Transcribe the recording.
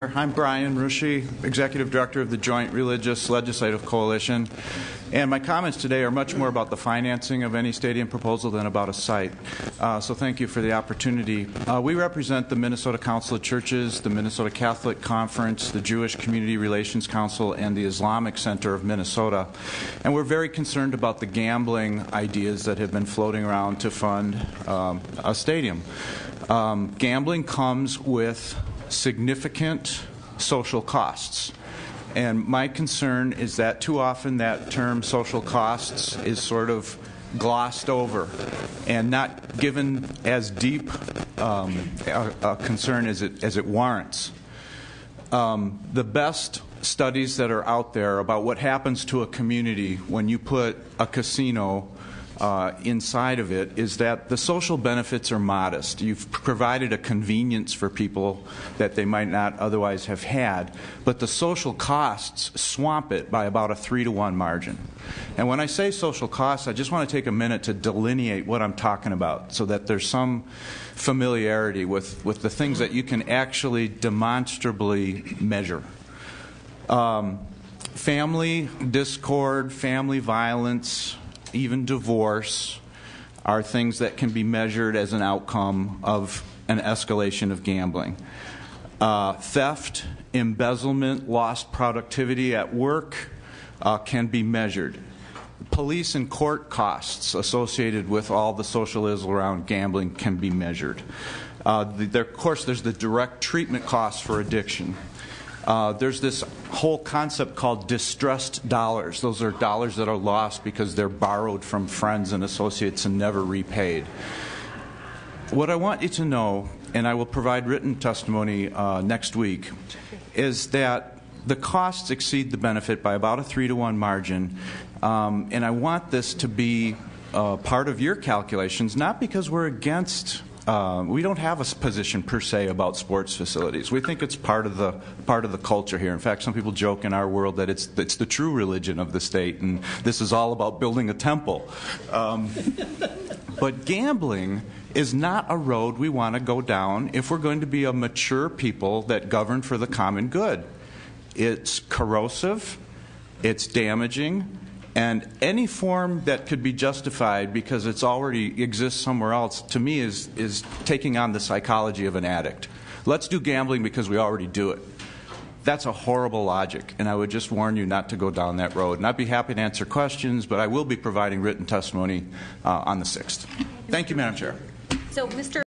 I'm Brian Rushi, Executive Director of the Joint Religious Legislative Coalition, and my comments today are much more about the financing of any stadium proposal than about a site. So thank you for the opportunity. We represent the Minnesota Council of Churches, the Minnesota Catholic Conference, the Jewish Community Relations Council, and the Islamic Center of Minnesota. And we're very concerned about the gambling ideas that have been floating around to fund a stadium. Gambling comes with significant social costs. And my concern is that too often that term social costs is sort of glossed over and not given as deep a concern as it warrants. The best studies that are out there about what happens to a community when you put a casino inside of it is that the social benefits are modest. You've provided a convenience for people that they might not otherwise have had, but the social costs swamp it by about a 3-to-1 margin. And when I say social costs, I just want to take a minute to delineate what I'm talking about so that there's some familiarity with the things that you can actually demonstrably measure. Family discord, family violence, even divorce are things that can be measured as an outcome of an escalation of gambling. Theft, embezzlement, lost productivity at work can be measured. Police and court costs associated with all the social ills around gambling can be measured. Of course, there's the direct treatment costs for addiction. There's this whole concept called distressed dollars. Those are dollars that are lost because they're borrowed from friends and associates and never repaid. What I want you to know, and I will provide written testimony next week, is that the costs exceed the benefit by about a 3-to-1 margin, and I want this to be part of your calculations, not because we're against. We don't have a position per se about sports facilities. We think it's part of the culture here. In fact, some people joke in our world that it's the true religion of the state, and this is all about building a temple. But gambling is not a road we want to go down if we're going to be a mature people that govern for the common good. It's corrosive, it's damaging, and any form that could be justified because it's already exists somewhere else, to me, is taking on the psychology of an addict. Let's do gambling because we already do it. That's a horrible logic, and I would just warn you not to go down that road. And I'd be happy to answer questions, but I will be providing written testimony on the 6th. Thank you, Madam Chair. So, Mr.